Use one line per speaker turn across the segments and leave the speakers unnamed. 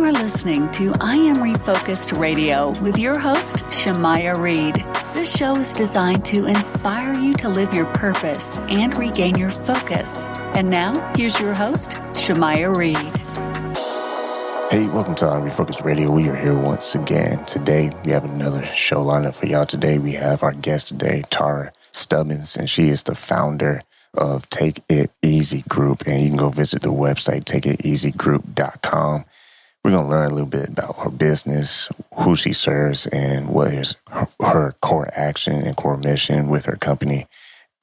are listening to I Am Refocused Radio with your host, Shamaya Reed. This show is designed to inspire you to live your purpose and regain your focus. And now, here's your host, Shamaya Reed.
Hey, welcome to I Am Refocused Radio. We are here once again. Today, we have another show lineup for y'all. Today, we have our guest today, Tarra Stubbins, and she is the founder of Take It Easy Group. And you can go visit the website, takeiteasygroup.com. We're going to learn a little bit about her business, who she serves, and what is her core action and core mission with her company,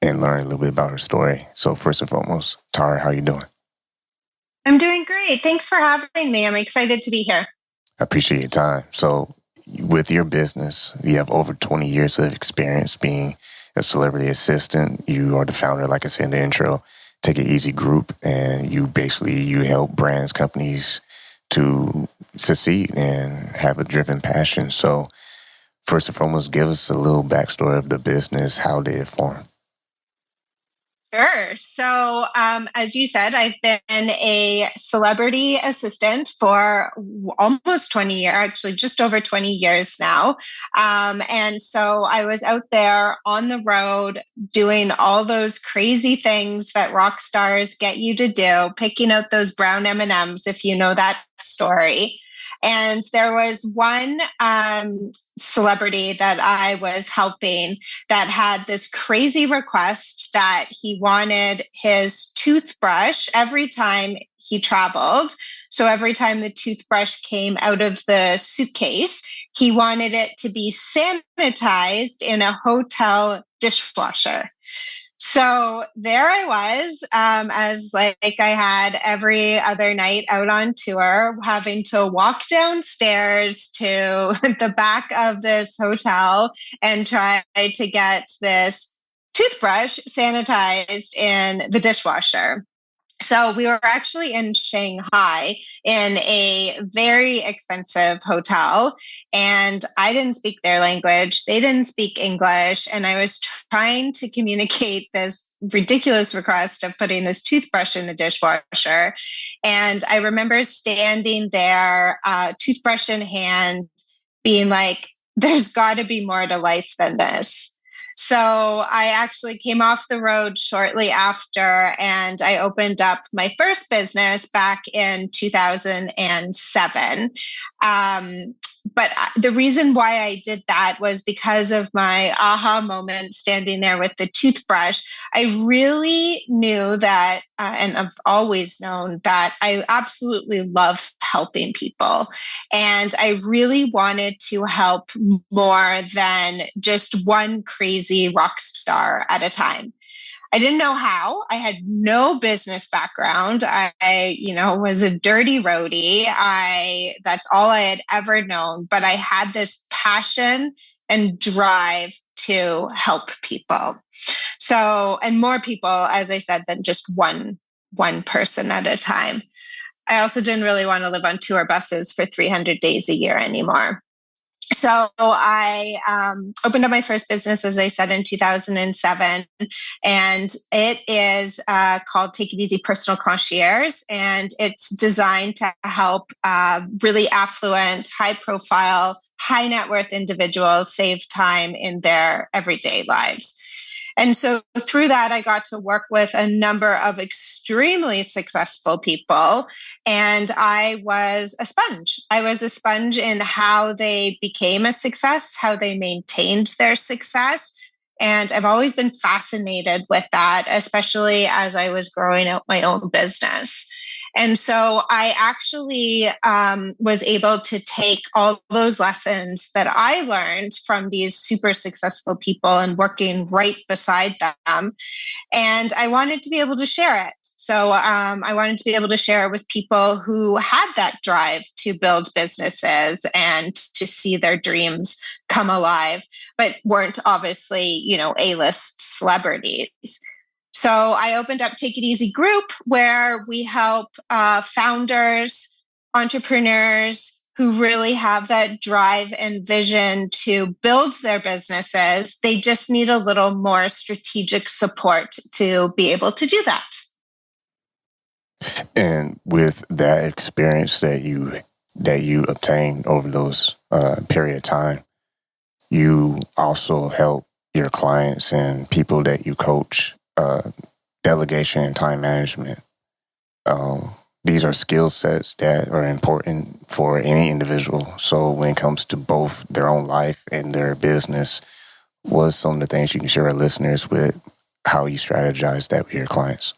and learn a little bit about her story. So first and foremost, Tarra, how you doing?
I'm doing great. Thanks for having me. I'm excited to be here.
I appreciate your time. So with your business, you have over 20 years of experience being a celebrity assistant. You are the founder, like I said in the intro, Take It Easy Group, and you help brands, companies to succeed and have a driven passion. So first and foremost, give us a little backstory of the business. How did it form?
Sure. So, as you said, I've been a celebrity assistant for almost 20 years, actually just over 20 years now. And so I was out there on the road doing all those crazy things that rock stars get you to do, picking out those brown M&Ms, if you know that story. And there was one celebrity that I was helping that had this crazy request that he wanted his toothbrush every time he traveled. So every time the toothbrush came out of the suitcase, he wanted it to be sanitized in a hotel dishwasher. So there I was, as like I had every other night out on tour, having to walk downstairs to the back of this hotel and try to get this toothbrush sanitized in the dishwasher. So we were actually in Shanghai in a very expensive hotel, and I didn't speak their language. They didn't speak English, and I was trying to communicate this ridiculous request of putting this toothbrush in the dishwasher. And I remember standing there, toothbrush in hand, being like, there's got to be more to life than this. So I actually came off the road shortly after, and I opened up my first business back in 2007. But the reason why I did that was because of my aha moment standing there with the toothbrush. I really knew that, and I've always known that I absolutely love helping people. And I really wanted to help more than just one crazy rock star at a time. I didn't know how. I had no business background. I was a dirty roadie. That's all I had ever known. But I had this passion and drive to help people. So, and more people, as I said, than just one person at a time. I also didn't really want to live on tour buses for 300 days a year anymore. So I opened up my first business, as I said, in 2007, and it is called Take It Easy Personal Concierge, and it's designed to help really affluent, high-profile, high-net-worth individuals save time in their everyday lives. And so through that, I got to work with a number of extremely successful people. And I was a sponge. I was a sponge in how they became a success, how they maintained their success. And I've always been fascinated with that, especially as I was growing out my own business. And so I actually was able to take all those lessons that I learned from these super successful people and working right beside them. And I wanted to be able to share it. So I wanted to be able to share it with people who had that drive to build businesses and to see their dreams come alive, but weren't obviously, A-list celebrities. So I opened up Take It Easy Group, where we help founders, entrepreneurs who really have that drive and vision to build their businesses. They just need a little more strategic support to be able to do that.
And with that experience that you that you obtain over those period of time, you also help your clients and people that you coach, delegation and time management. These are skill sets that are important for any individual. So when it comes to both their own life and their business, what's some of the things you can share our listeners with how you strategize that with your clients?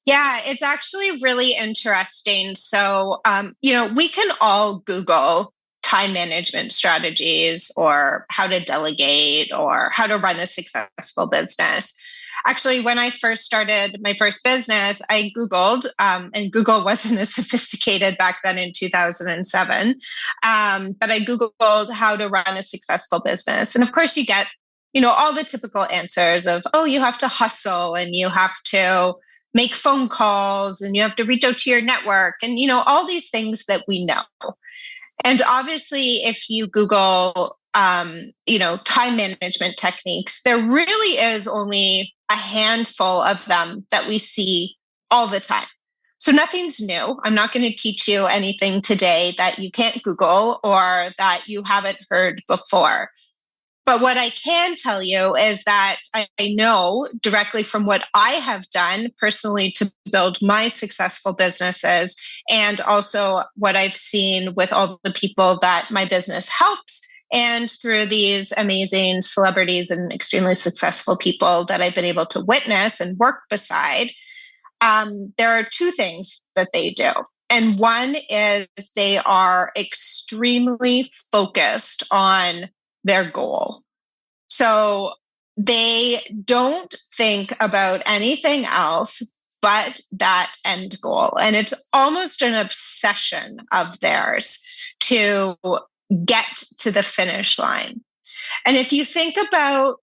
Yeah, it's actually really interesting. So, we can all Google time management strategies or how to delegate or how to run a successful business. Actually, when I first started my first business, I Googled, and Google wasn't as sophisticated back then in 2007, but I Googled how to run a successful business. And of course, you get, all the typical answers of, oh, you have to hustle and you have to make phone calls and you have to reach out to your network and, all these things that we know. And obviously, if you Google, time management techniques, there really is only a handful of them that we see all the time. So nothing's new. I'm not going to teach you anything today that you can't Google or that you haven't heard before. But what I can tell you is that I know directly from what I have done personally to build my successful businesses, and also what I've seen with all the people that my business helps, and through these amazing celebrities and extremely successful people that I've been able to witness and work beside, there are two things that they do. And one is they are extremely focused on their goal. So they don't think about anything else but that end goal. And it's almost an obsession of theirs to get to the finish line. And if you think about,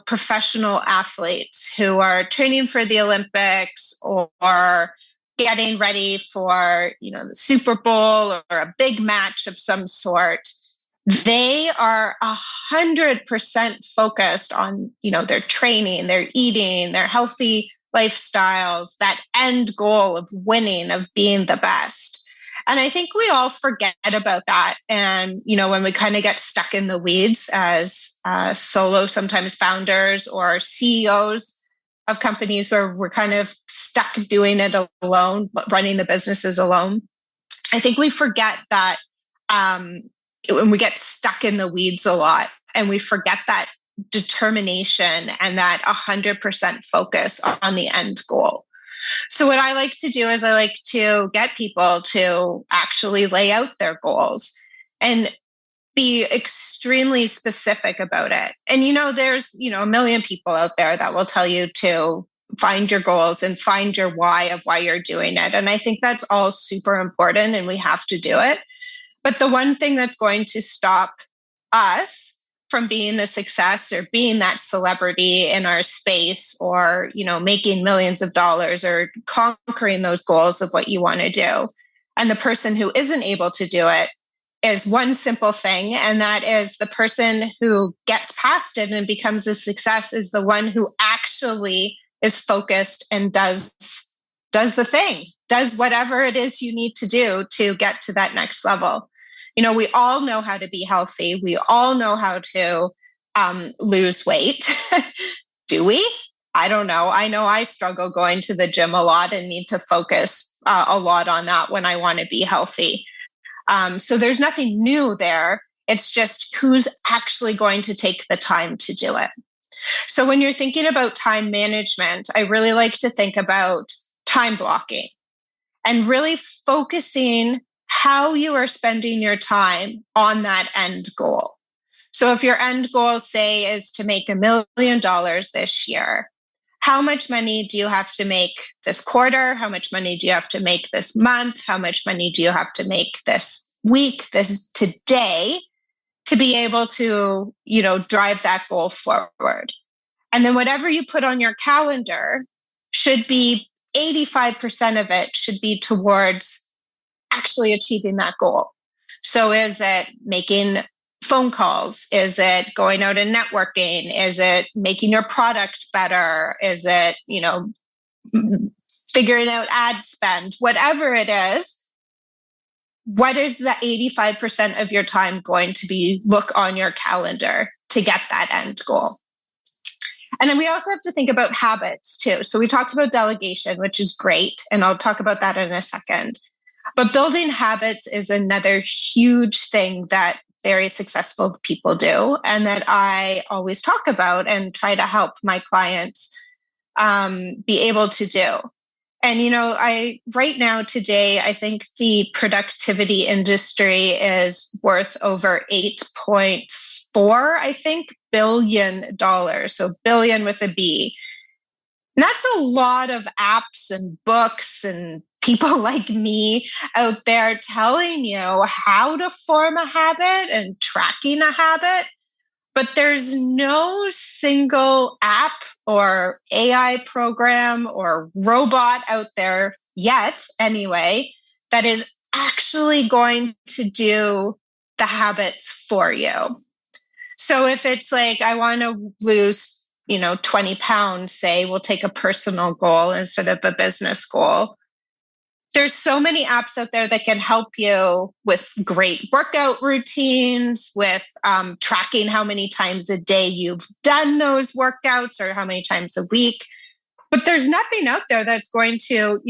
professional athletes who are training for the Olympics or getting ready for, the Super Bowl or a big match of some sort, they are 100% focused on, their training, their eating, their healthy lifestyles, that end goal of winning, of being the best. And I think we all forget about that. And, when we kind of get stuck in the weeds as solo, sometimes founders or CEOs of companies where we're kind of stuck doing it alone, running the businesses alone, I think we forget that when we get stuck in the weeds a lot and we forget that determination and that 100% focus on the end goal. So what I like to do is I like to get people to actually lay out their goals and be extremely specific about it. And, there's, a million people out there that will tell you to find your goals and find your why of why you're doing it. And I think that's all super important and we have to do it. But the one thing that's going to stop us from being a success or being that celebrity in our space or, making millions of dollars or conquering those goals of what you want to do, and the person who isn't able to do it is one simple thing. And that is the person who gets past it and becomes a success is the one who actually is focused and does the thing, does whatever it is you need to do to get to that next level. We all know how to be healthy. We all know how to lose weight. Do we? I don't know. I know I struggle going to the gym a lot and need to focus a lot on that when I want to be healthy. So there's nothing new there. It's just who's actually going to take the time to do it. So when you're thinking about time management, I really like to think about time blocking and really focusing how you are spending your time on that end goal. So if your end goal, say, is to make $1 million this year, how much money do you have to make this quarter? How much money do you have to make this month? How much money do you have to make this week, this today, to be able to, drive that goal forward? And then whatever you put on your calendar should be 85% of it should be towards actually achieving that goal. So is it making phone calls? Is it going out and networking? Is it making your product better? Is it, figuring out ad spend? Whatever it is, what is the 85% of your time going to be? Look on your calendar to get that end goal. And then we also have to think about habits too. So we talked about delegation, which is great. And I'll talk about that in a second. But building habits is another huge thing that very successful people do, and that I always talk about and try to help my clients be able to do. And, right now today, I think the productivity industry is worth over 8.4, I think, $billion. So billion with a B. And that's a lot of apps and books and people like me out there telling you how to form a habit and tracking a habit. But there's no single app or AI program or robot out there yet, anyway, that is actually going to do the habits for you. So if it's like, I want to lose 20 pounds, say, we'll take a personal goal instead of a business goal. There's so many apps out there that can help you with great workout routines, with tracking how many times a day you've done those workouts or how many times a week. But there's nothing out there that's going to,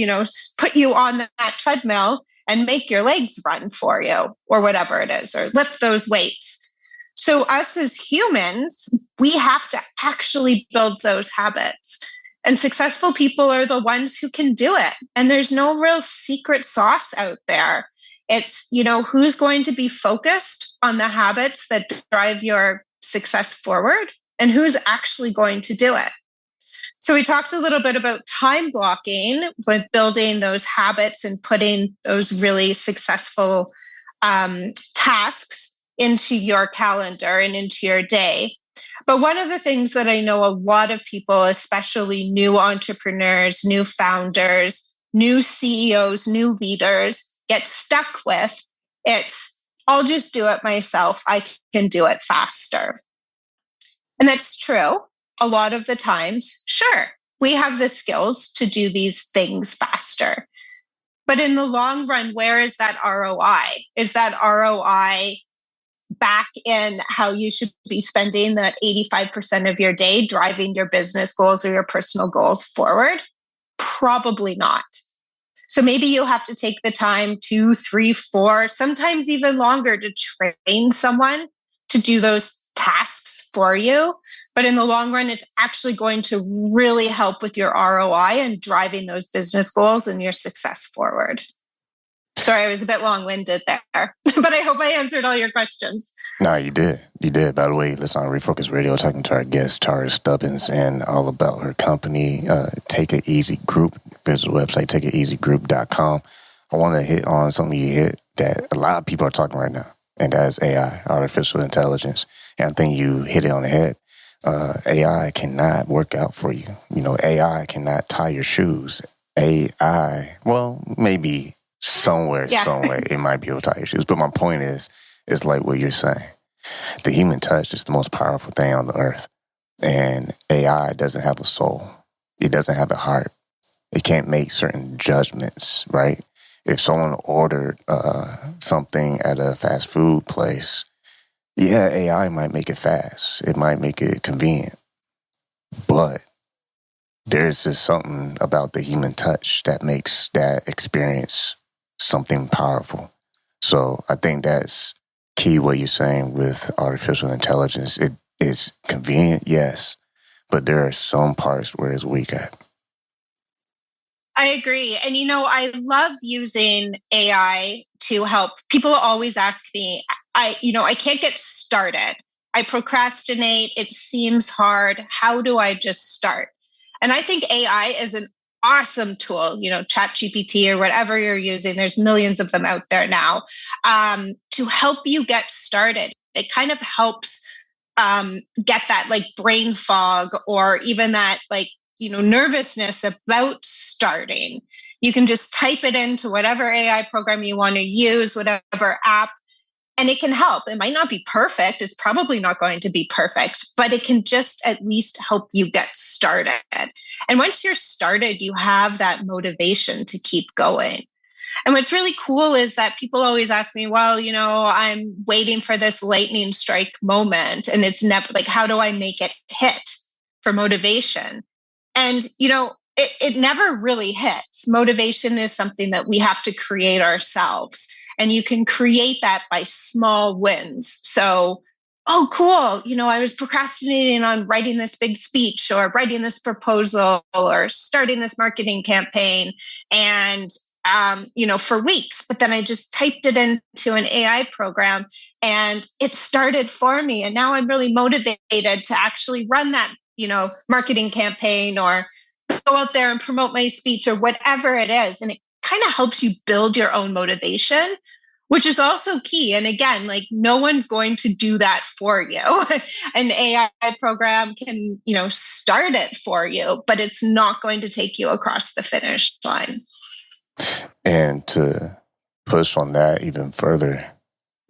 put you on that treadmill and make your legs run for you or whatever it is, or lift those weights. So us as humans, we have to actually build those habits. And successful people are the ones who can do it. And there's no real secret sauce out there. It's, who's going to be focused on the habits that drive your success forward and who's actually going to do it. So we talked a little bit about time blocking with building those habits and putting those really successful tasks into your calendar and into your day. But one of the things that I know a lot of people, especially new entrepreneurs, new founders, new CEOs, new leaders, get stuck with, it's, I'll just do it myself. I can do it faster. And that's true. A lot of the times, sure, we have the skills to do these things faster. But in the long run, where is that ROI? Is that ROI back in how you should be spending that 85% of your day driving your business goals or your personal goals forward? Probably not. So maybe you have to take the time 2, 3, 4, sometimes even longer to train someone to do those tasks for you. But in the long run, it's actually going to really help with your ROI and driving those business goals and your success forward. Sorry, I was a bit long-winded there, but I hope I answered all your questions.
No, you did. You did. By the way, listen on Refocused Radio, talking to our guest, Tarra Stubbins, and all about her company, Take It Easy Group. Visit the website, takeiteasygroup.com. I want to hit on something you hit that a lot of people are talking right now, and that is AI, artificial intelligence. And I think you hit it on the head. AI cannot work out for you. AI cannot tie your shoes. AI, well, maybe somewhere, some way, it might be able to tie your shoes. But my point is, it's like what you're saying. The human touch is the most powerful thing on the earth. And AI doesn't have a soul. It doesn't have a heart. It can't make certain judgments, right? If someone ordered something at a fast food place, yeah, AI might make it fast. It might make it convenient. But there's just something about the human touch that makes that experience something powerful. So I think that's key what you're saying with artificial intelligence. It is convenient, yes, but there are some parts where it's weak at.
I agree. And, I love using AI to help. People always ask me, I can't get started. I procrastinate. It seems hard. How do I just start? And I think AI is an awesome tool, ChatGPT or whatever you're using. There's millions of them out there now to help you get started. It kind of helps get that like brain fog or even that nervousness about starting. You can just type it into whatever AI program you want to use, whatever app, and it can help. It might not be perfect. It's probably not going to be perfect, but it can just at least help you get started. And once you're started, you have that motivation to keep going. And what's really cool is that people always ask me, well, I'm waiting for this lightning strike moment. And it's never like, how do I make it hit for motivation? And, it never really hits. Motivation is something that we have to create ourselves. And you can create that by small wins. So, oh, cool. I was procrastinating on writing this big speech or writing this proposal or starting this marketing campaign. And for weeks, but then I just typed it into an AI program and it started for me. And now I'm really motivated to actually run that, marketing campaign or go out there and promote my speech or whatever it is. And it kind of helps you build your own motivation, which is also key. And again, like no one's going to do that for you. An AI program can, start it for you, but it's not going to take you across the finish line.
And to push on that even further,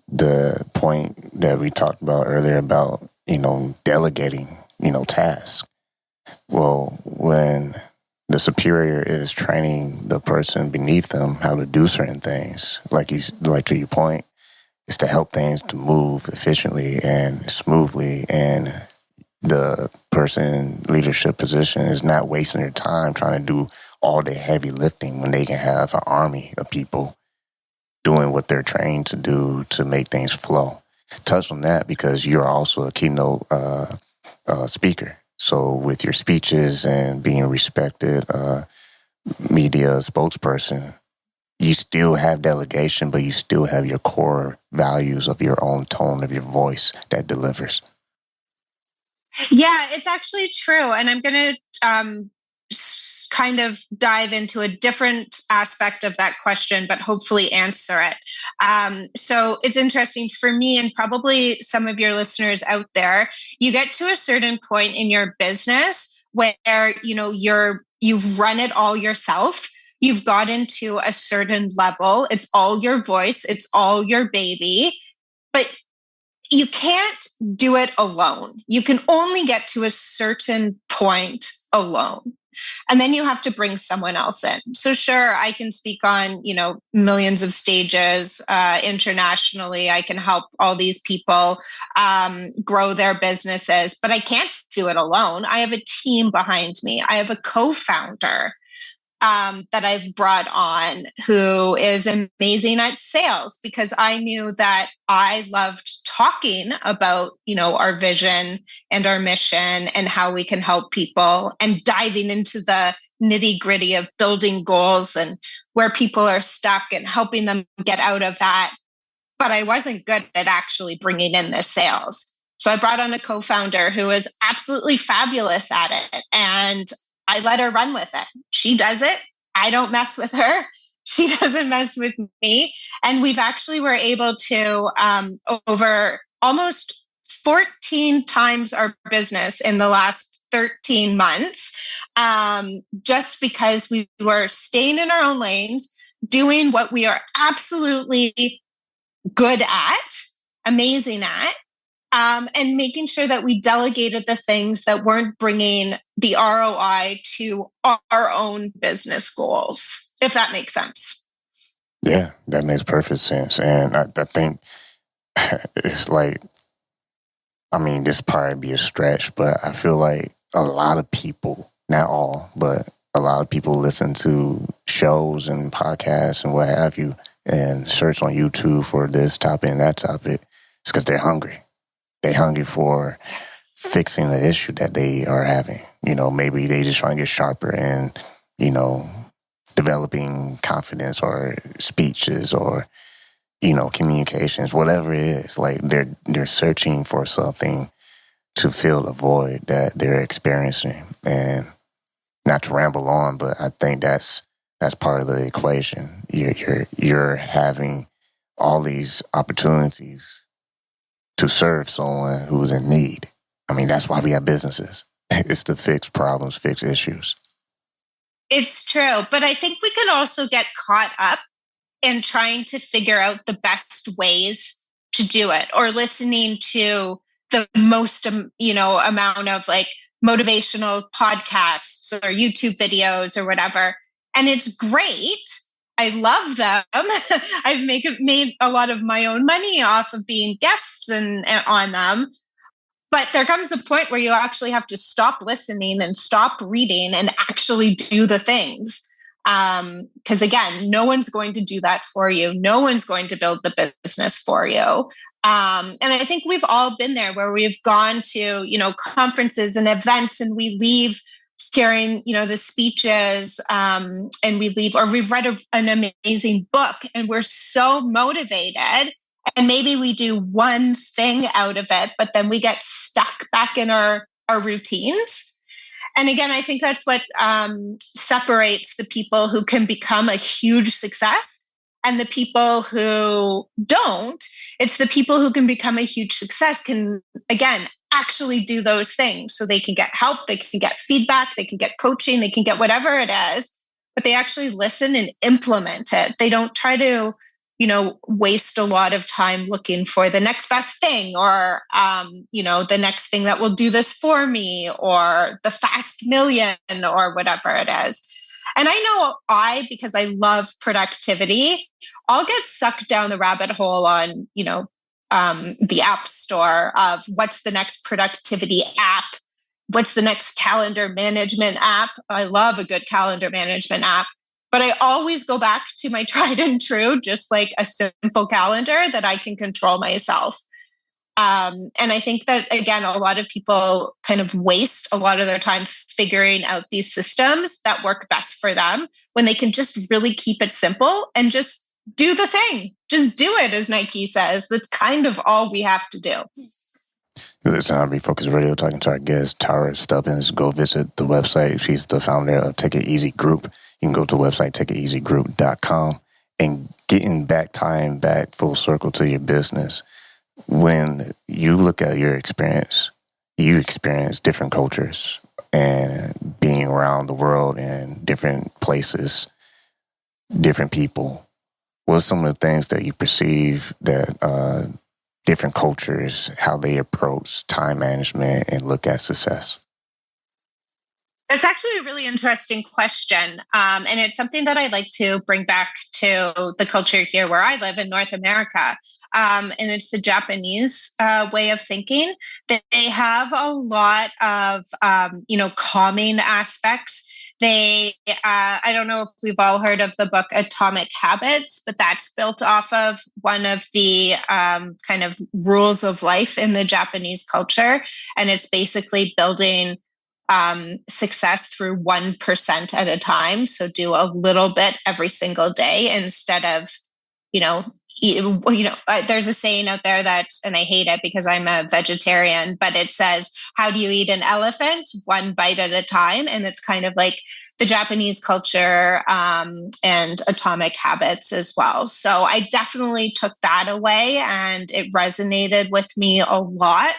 the point that we talked about earlier about, delegating, tasks. Well, when the superior is training the person beneath them how to do certain things, like to your point, is to help things to move efficiently and smoothly. And the person in leadership position is not wasting their time trying to do all the heavy lifting when they can have an army of people doing what they're trained to do to make things flow. Touch on that because you're also a keynote speaker. So with your speeches and being a respected media spokesperson, you still have delegation, but you still have your core values of your own tone of your voice that delivers.
Yeah, it's actually true. And I'm going to kind of dive into a different aspect of that question, but hopefully answer it. So it's interesting for me and probably some of your listeners out there. You get to a certain point in your business where, you've run it all yourself. You've gotten to a certain level. It's all your voice. It's all your baby. But you can't do it alone. You can only get to a certain point alone. And then you have to bring someone else in. So sure, I can speak on, millions of stages internationally. I can help all these people grow their businesses, but I can't do it alone. I have a team behind me. I have a co-founder that I've brought on who is amazing at sales because I knew that I loved talking about, our vision and our mission and how we can help people and diving into the nitty gritty of building goals and where people are stuck and helping them get out of that. But I wasn't good at actually bringing in the sales. So I brought on a co-founder who is absolutely fabulous at it. And I let her run with it. She does it. I don't mess with her. She doesn't mess with me. And we've actually were able to, over almost 14 times our business in the last 13 months, just because we were staying in our own lanes, doing what we are absolutely good at, amazing at, and making sure that we delegated the things that weren't bringing the ROI to our own business goals, if that makes sense.
Yeah, that makes perfect sense. And I think it's like, this probably be a stretch, but I feel like a lot of people, not all, but a lot of people listen to shows and podcasts and what have you and search on YouTube for this topic and that topic. It's because they're hungry. They're hungry for fixing the issue that they are having. Maybe they just trying to get sharper and, developing confidence or speeches or, communications, whatever it is. Like they're searching for something to fill the void that they're experiencing. And not to ramble on, but I think that's part of the equation. You're having all these opportunities to serve someone who's in need. That's why we have businesses. It's to fix problems, fix issues.
It's true. But I think we could also get caught up in trying to figure out the best ways to do it or listening to the most, amount of like motivational podcasts or YouTube videos or whatever. And it's great. I love them. I've made a lot of my own money off of being guests and on them. But there comes a point where you actually have to stop listening and stop reading and actually do the things. Because again, no one's going to do that for you. No one's going to build the business for you. And I think we've all been there where we've gone to, conferences and events, and we leave hearing, the speeches, and we leave, or we've read an amazing book and we're so motivated. And maybe we do one thing out of it, but then we get stuck back in our routines. And again, I think that's what separates the people who can become a huge success and the people who don't. It's the people who can become a huge success can, again, actually do those things. So they can get help, they can get feedback, they can get coaching, they can get whatever it is, but they actually listen and implement it. They don't try to waste a lot of time looking for the next best thing or, the next thing that will do this for me or the fast million or whatever it is. And I know because I love productivity, I'll get sucked down the rabbit hole on, the app store of what's the next productivity app, what's the next calendar management app. I love a good calendar management app. But I always go back to my tried and true, just like a simple calendar that I can control myself. And I think that, again, a lot of people kind of waste a lot of their time figuring out these systems that work best for them when they can just really keep it simple and just do the thing. Just do it, as Nike says. That's kind of all we have to do.
Listen, I Am Refocused Radio, talking to our guest, Tarra Stubbins. Go visit the website. She's the founder of Take It Easy Group. You can go to the website, takeiteasygroup.com. And getting back full circle to your business, when you look at your experience, you experience different cultures and being around the world in different places, different people. What are some of the things that you perceive that different cultures, how they approach time management and look at success?
That's actually a really interesting question. And it's something that I'd like to bring back to the culture here where I live in North America. And it's the Japanese way of thinking. They have a lot of, calming aspects. I don't know if we've all heard of the book Atomic Habits, but that's built off of one of the kind of rules of life in the Japanese culture. And it's basically building success through 1% at a time. So do a little bit every single day instead of, there's a saying out there and I hate it because I'm a vegetarian, but it says, how do you eat an elephant? One bite at a time. And it's kind of like the Japanese culture and Atomic Habits as well. So I definitely took that away and it resonated with me a lot.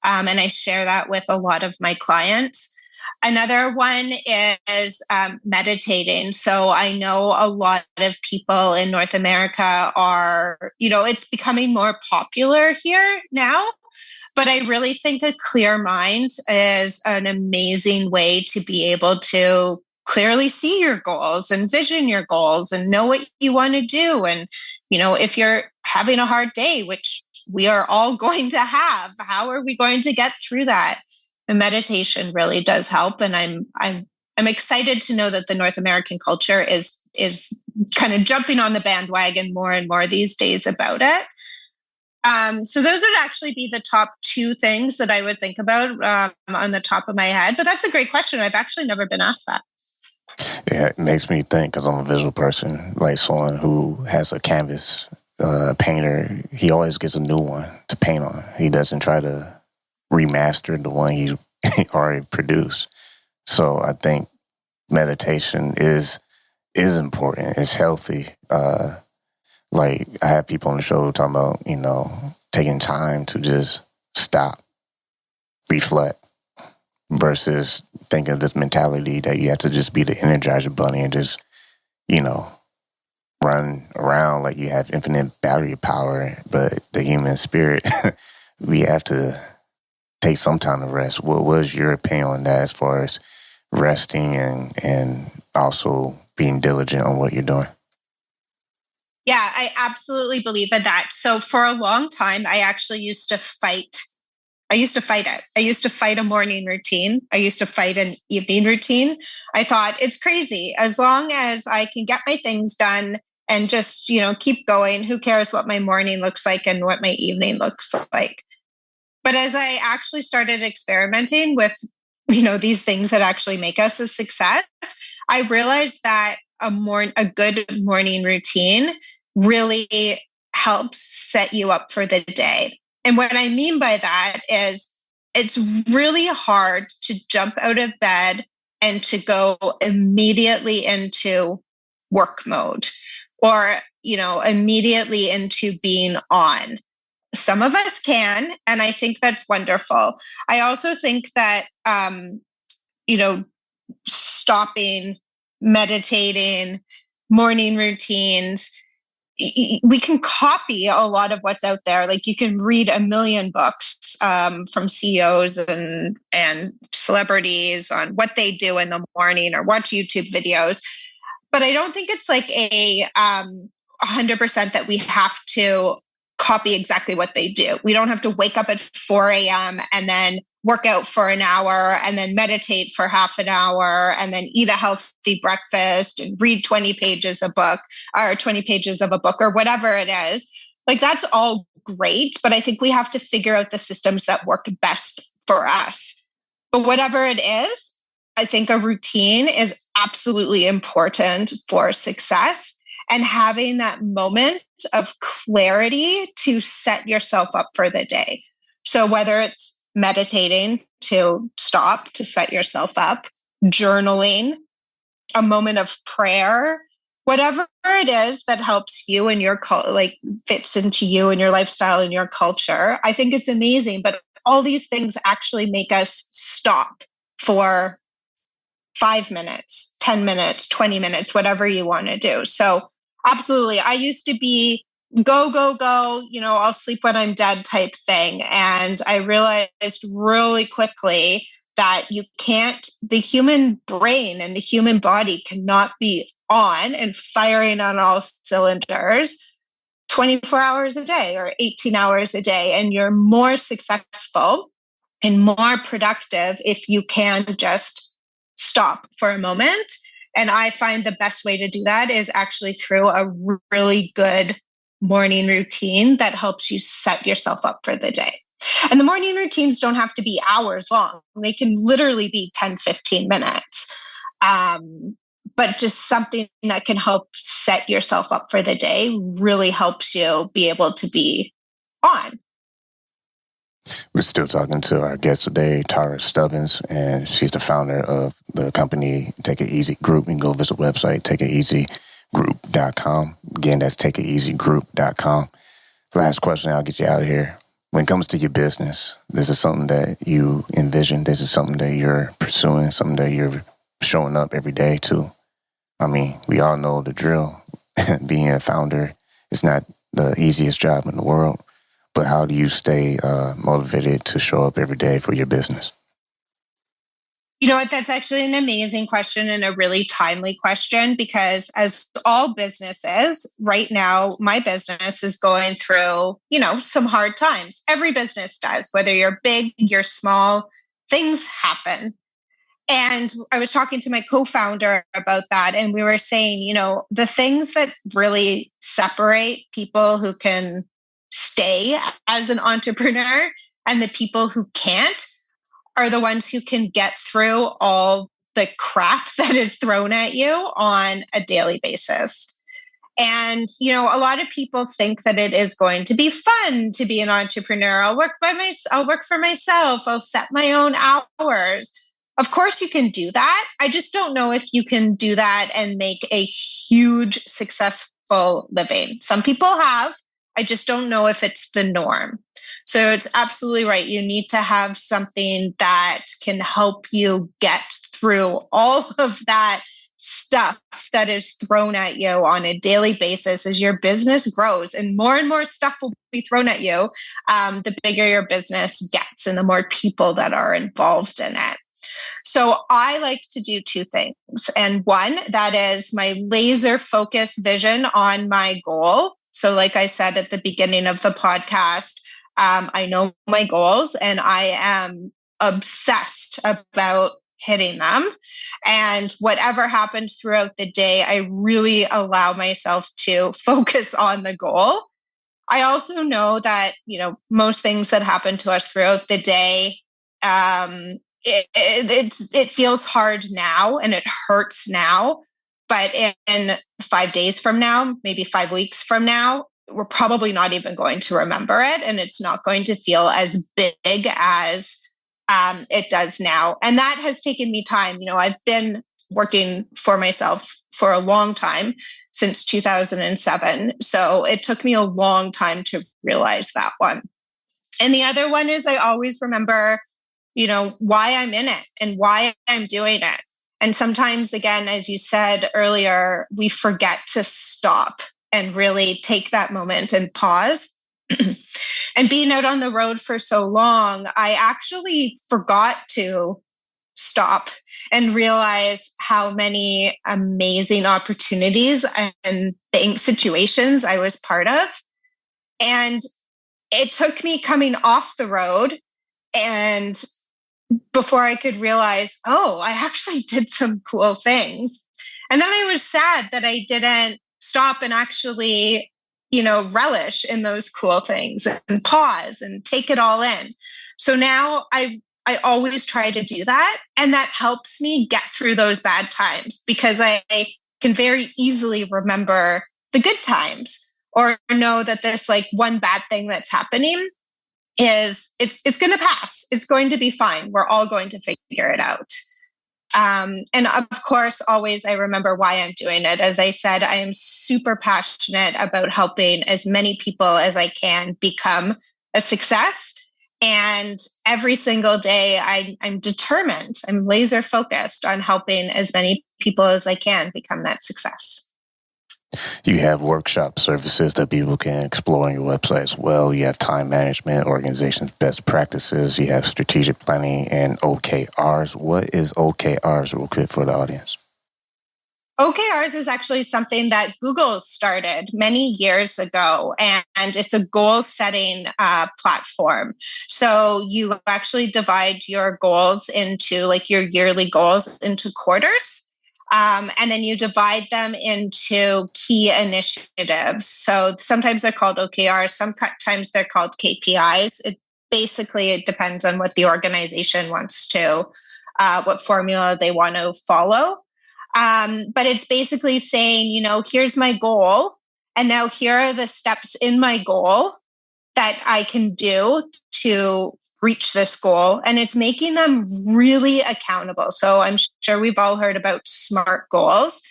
And I share that with a lot of my clients. Another one is meditating. So I know a lot of people in North America are, it's becoming more popular here now. But I really think a clear mind is an amazing way to be able to clearly see your goals and vision your goals and know what you want to do. And, if you're having a hard day, which we are all going to have, how are we going to get through that? And meditation really does help. And I'm excited to know that the North American culture is kind of jumping on the bandwagon more and more these days about it. So those would actually be the top two things that I would think about on the top of my head. But that's a great question. I've actually never been asked that.
Yeah, it makes me think, because I'm a visual person, like someone who has a canvas, painter, he always gets a new one to paint on. He doesn't try to remaster the one he already produced. So I think meditation is important. It's healthy. Like I have people on the show talking about, taking time to just stop, reflect, versus thinking of this mentality that you have to just be the Energizer Bunny and just, run around like you have infinite battery power. But the human spirit, we have to take some time to rest. What was your opinion on that as far as resting and also being diligent on what you're doing?
Yeah, I absolutely believe in that. So for a long time, I actually used to fight. I used to fight it. I used to fight a morning routine. I used to fight an evening routine. I thought it's crazy. As long as I can get my things done and just, keep going, who cares what my morning looks like and what my evening looks like? But as I actually started experimenting with, these things that actually make us a success, I realized that a good morning routine really helps set you up for the day. And what I mean by that is it's really hard to jump out of bed and to go immediately into work mode or, immediately into being on. Some of us can, and I think that's wonderful. I also think that, stopping, meditating, morning routines, we can copy a lot of what's out there. Like you can read a million books from CEOs and celebrities on what they do in the morning or watch YouTube videos. But I don't think it's like a 100% that we have to copy exactly what they do. We don't have to wake up at 4 a.m. and then work out for an hour and then meditate for half an hour and then eat a healthy breakfast and read 20 pages of a book or whatever it is. Like that's all great, but I think we have to figure out the systems that work best for us. But whatever it is, I think a routine is absolutely important for success. And having that moment of clarity to set yourself up for the day. So whether it's meditating to stop, to set yourself up, journaling, a moment of prayer, whatever it is that helps you and your fits into you and your lifestyle and your culture, I think it's amazing. But all these things actually make us stop for 5 minutes, 10 minutes, 20 minutes, whatever you want to do. So absolutely. I used to be go, I'll sleep when I'm dead type thing. And I realized really quickly that the human brain and the human body cannot be on and firing on all cylinders 24 hours a day or 18 hours a day. And you're more successful and more productive if you can just stop for a moment. And I find the best way to do that is actually through a really good morning routine that helps you set yourself up for the day. And the morning routines don't have to be hours long. They can literally be 10, 15 minutes. But just something that can help set yourself up for the day really helps you be able to be on.
We're still talking to our guest today, Tarra Stubbins, and she's the founder of the company Take It Easy Group. You can go visit the website, takeiteasygroup.com. Again, that's takeiteasygroup.com. Last question, I'll get you out of here. When it comes to your business, this is something that you envision. This is something that you're pursuing, something that you're showing up every day to. I mean, we all know the drill. Being a founder is not the easiest job in the world. But how do you stay motivated to show up every day for your business?
You know what? That's actually an amazing question and a really timely question because as all businesses, right now, my business is going through, some hard times. Every business does, whether you're big, you're small, things happen. And I was talking to my co-founder about that, and we were saying, the things that really separate people who can stay as an entrepreneur and the people who can't are the ones who can get through all the crap that is thrown at you on a daily basis. And, a lot of people think that it is going to be fun to be an entrepreneur. I'll work for myself. I'll set my own hours. Of course you can do that. I just don't know if you can do that and make a huge successful living. Some people have. I just don't know if it's the norm. So it's absolutely right. You need to have something that can help you get through all of that stuff that is thrown at you on a daily basis as your business grows, and more stuff will be thrown at you. The bigger your business gets and the more people that are involved in it. So I like to do two things. And one, that is my laser focused vision on my goal. So like I said at the beginning of the podcast, I know my goals and I am obsessed about hitting them. And whatever happens throughout the day, I really allow myself to focus on the goal. I also know that, most things that happen to us throughout the day, it feels hard now and it hurts now. But in 5 days from now, maybe 5 weeks from now, we're probably not even going to remember it. And it's not going to feel as big as it does now. And that has taken me time. I've been working for myself for a long time, since 2007. So it took me a long time to realize that one. And the other one is I always remember, why I'm in it and why I'm doing it. And sometimes, again, as you said earlier, we forget to stop and really take that moment and pause. And being out on the road for so long, I actually forgot to stop and realize how many amazing opportunities and situations I was part of. And it took me coming off the road and before I could realize, I actually did some cool things. And then I was sad that I didn't stop and actually, relish in those cool things and pause and take it all in. So now I always try to do that. And that helps me get through those bad times because I can very easily remember the good times or know that this one bad thing that's happening is it's going to pass. It's going to be fine. We're all going to figure it out. And of course, always I remember why I'm doing it. As I said, I am super passionate about helping as many people as I can become a success. And every single day, I'm determined, I'm laser focused on helping as many people as I can become that success.
You have workshop services that people can explore on your website as well. You have time management, organization's best practices. You have strategic planning and OKRs. What is OKRs real quick for the audience?
OKRs is actually something that Google started many years ago, and it's a goal-setting platform. So you actually divide your goals into your yearly goals into quarters. And then you divide them into key initiatives. So sometimes they're called OKRs, sometimes they're called KPIs. It depends on what the organization wants to, what formula they want to follow. But it's basically saying, here's my goal. And now here are the steps in my goal that I can do to reach this goal. And it's making them really accountable. So I'm sure we've all heard about SMART goals.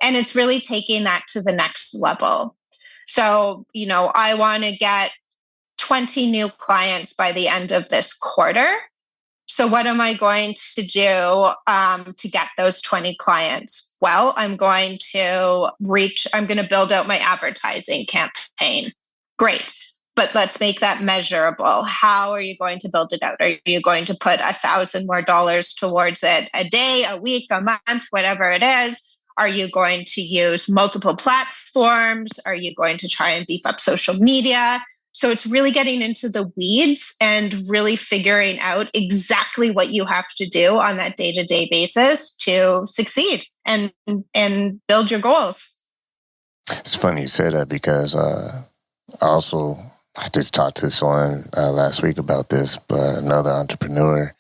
And it's really taking that to the next level. So, I want to get 20 new clients by the end of this quarter. So what am I going to do to get those 20 clients? Well, I'm going to build out my advertising campaign. Great. But let's make that measurable. How are you going to build it out? Are you going to put $1,000 more towards it a day, a week, a month, whatever it is? Are you going to use multiple platforms? Are you going to try and beef up social media? So it's really getting into the weeds and really figuring out exactly what you have to do on that day-to-day basis to succeed and build your goals.
It's funny you say that because I just talked to someone last week about this, but another entrepreneur,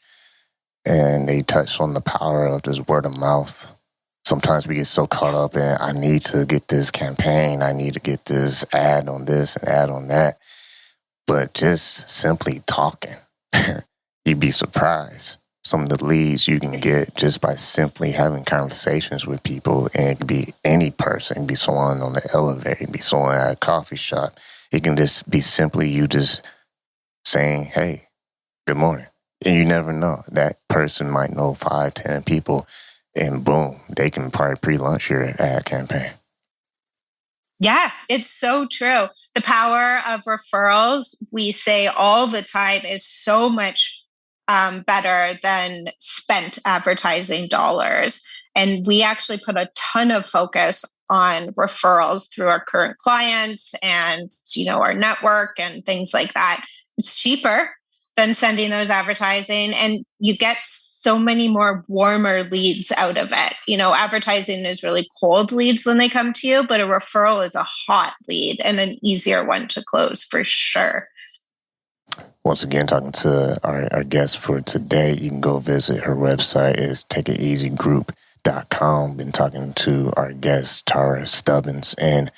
and they touched on the power of just word of mouth. Sometimes we get so caught up in, I need to get this campaign, I need to get this ad on this and ad on that. But just simply talking, you'd be surprised. Some of the leads you can get just by simply having conversations with people. And it could be any person. It could be someone on the elevator. It could be someone at a coffee shop. It can just be simply you just saying, hey, good morning. And you never know. That person might know 5, 10 people. And boom, they can probably pre-launch your ad campaign.
Yeah, it's so true. The power of referrals, we say all the time, is so much better than spent advertising dollars. And we actually put a ton of focus on referrals through our current clients and, our network and things like that. It's cheaper than sending those advertising, and you get so many more warmer leads out of it. Advertising is really cold leads when they come to you, but a referral is a hot lead and an easier one to close for sure.
Once again, talking to our guest for today, you can go visit her website. It's takeiteasygroup.com. Been talking to our guest, Tarra Stubbins, and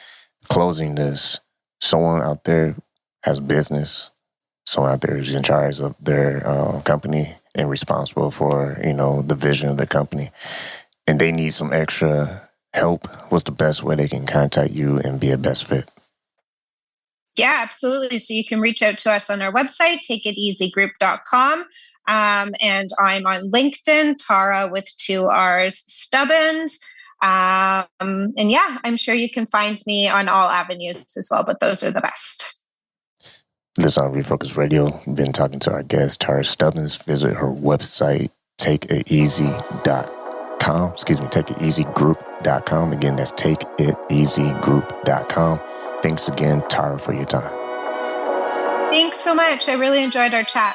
closing this, someone out there has business, someone out there who's in charge of their company and responsible for, the vision of the company, and they need some extra help. What's the best way they can contact you and be a best fit?
Yeah, absolutely. So you can reach out to us on our website, takeiteasygroup.com. And I'm on LinkedIn, Tarra with 2 R's, Stubbins. And yeah, I'm sure you can find me on all avenues as well, but those are the best.
This is on Refocused Radio. We've been talking to our guest, Tarra Stubbins. Visit her website, takeiteasy.com. takeiteasygroup.com. Again, that's takeiteasygroup.com. Thanks again, Tarra, for your time.
Thanks so much. I really enjoyed our chat.